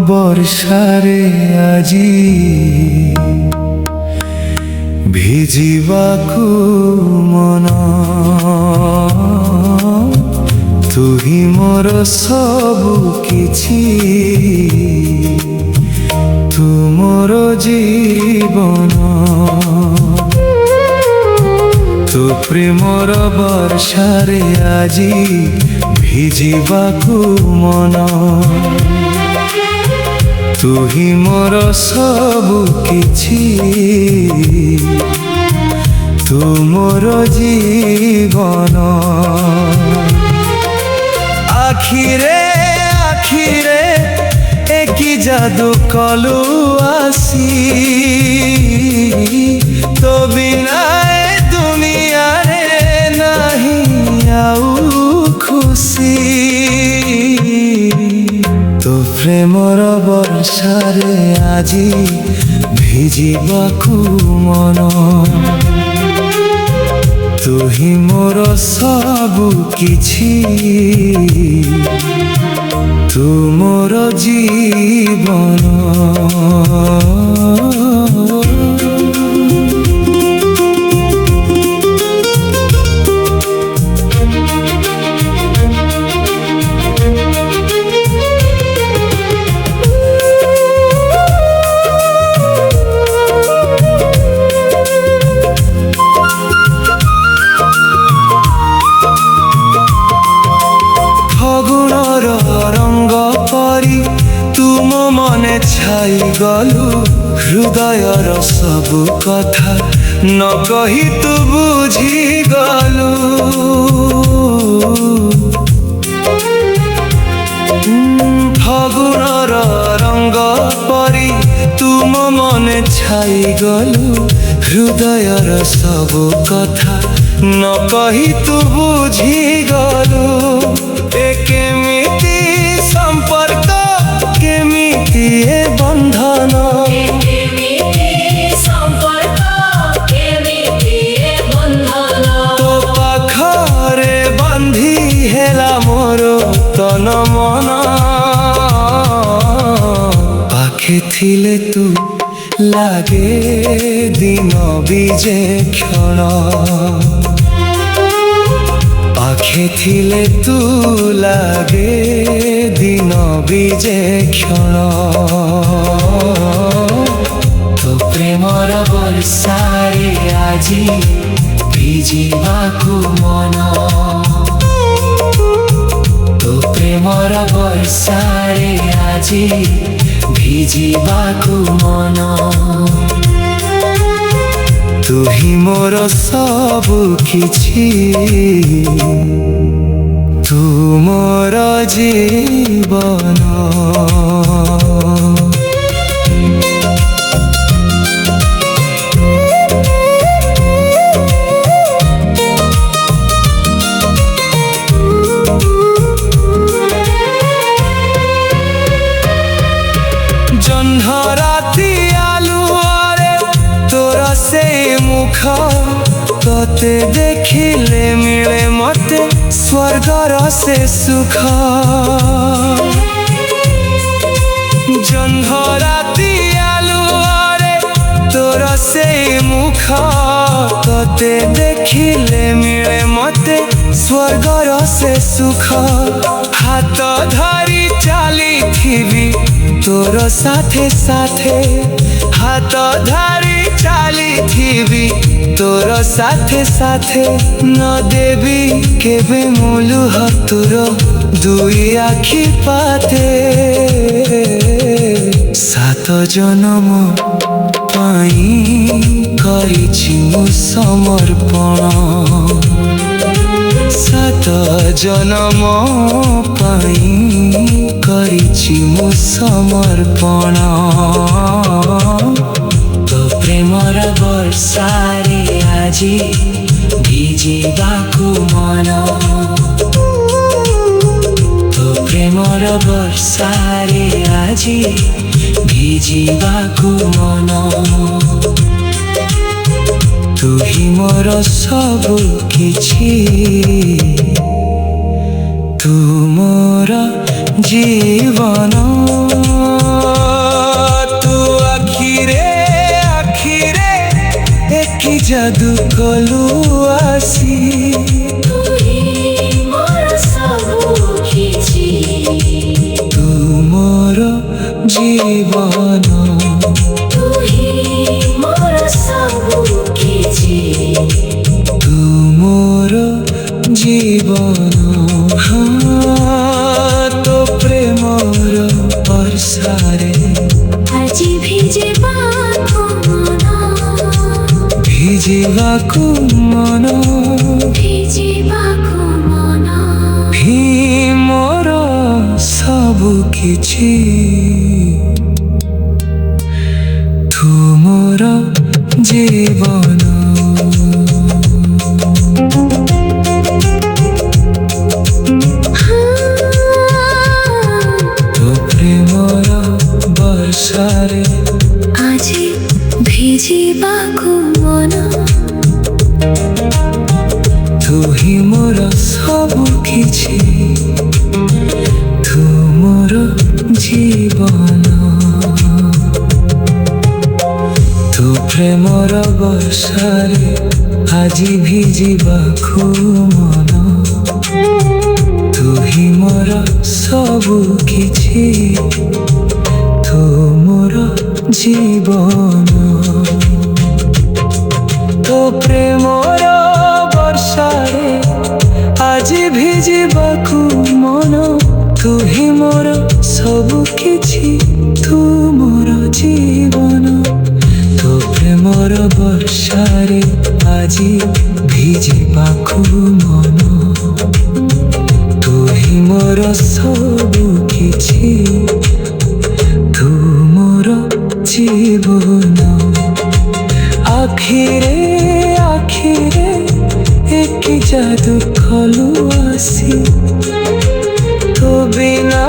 ବର୍ଷାରେ ଆଜି ଭିଜିବାକୁ ମନ ତୁ ହିଁ ମୋର ସବୁ କିଛି ତୁ ମୋର ଜୀବନ ତୁ ପ୍ରେମର ବର୍ଷାରେ ଆଜି ଭିଜିବାକୁ ମନ ତୁ ହିଁ ମୋର ସବୁ କିଛି ତୁ ମୋର ଜୀବନ আখিরে আখিরে একই জাদু কলু আসি তো বিনা দুনিয়ারে নাহি আউ খুশি তো প্রেমর বর্ষারে আজি ভিজিবাকু মন তু হি মোর সবু কিছু তু মোর জীবন রঙ্গ পরি তুম মনে ছাই গলু হৃদয়র সবু কথা ন কহি তু বুঝি গলু ফাগুণর রঙ্গ পরি তুম মনে ছাই গলু হৃদয়র সবু কথা ন কহি তু বুঝি গলু কেমিতি সম্পর্ক কেমিতি এ বন্ধন তো পাখরে বান্ধি হেলা মোর তন মন পাখে থিলে তু লাগে দিন বিজে ক্ষণ পাখে থিলে তু লাগে দিন বিজে ক্ষণ তো প্রেমর বর্ষারে আজি ভিজিবাকু মন তো প্রেমর বর্ষারে আজি ভিজিবাকু মন তু হি মোর সবু কিছু তু মোর জীবন জহ্ন রাতি আলুরে তোর সে মুখ তোতে দেখিলে মিলে মতে স্বর্গর সে সুখ জহ্ন রাতি আলুরে তোর সে মুখ তোতে দেখিলে মিলে মতে স্বর্গর সে সুখ হাত ধরি চালিথিবি তোর সাথে সাথে হাত ধরি চালিথিবি তোর সাথে সাথে ন দেবি কেবে মুলু তোর দুই আখি পাতে সাত জনম পাই করিছি মু সমর্পণ সাত জনম পাই করিছি মু সমর্পণ তো প্রেমর বর্ষারে আজি ভিজিবাকু মন তো প্রেমর বর্ষারে আজি ভিজিবাকু মন তু হি মোর সবু কিছু তু মোর জীবন କି ଯାଦୁ କଲୁ ଆସି ତୁ ହିଁ ମୋର ସବୁ କିଛି, ତୁ ମୋର ଜୀବନ, ତୁ ହିଁ ମୋର ସବୁ କିଛି, ତୁ ମୋର ଜୀବନ। ହଁ, ତୋ ପ୍ରେମର ବର୍ଷାରେ ଆଜି ଭିଜିବାକୁ ମନ, ଭିଜିବାକୁ ମନ, ଭିଜିବାକୁ ମନ, ହିଁ ମୋର ସବୁ କିଛି, ତୁ ମୋର ଜୀବନ। ତୋ ପ୍ରେମର ବର୍ଷାରେ ଆଜି ଭିଜିବାକୁ ମନ, ତୁ ହିଁ ମୋର ସବୁ କିଛି, ତୁ ମୋର ଜୀବନ। ତୋ ପ୍ରେମର ବର୍ଷାରେ ଆଜି ଭିଜିବାକୁ ମନ, ତୁ ହିଁ ମୋର ସବୁ କିଛି, ତୁ ମୋର ଜୀବନ। ତୋ ପ୍ରେମର ବର୍ଷାରେ ଆଜି ଭିଜିବାକୁ ମନ, ତୁ ହିଁ ମୋର ସବୁ କିଛି, ତୁ ମୋର ଜୀବନ। ତୋ ପ୍ରେମର ବର୍ଷାରେ ଆଜି ଭିଜିବାକୁ ମନ, ତୁ ହିଁ ମୋର ସବୁ କିଛି, ତୁ ମୋର ଜୀବନ। আখিরে আখিরে এক জাদু কলু আসি, তো বিনা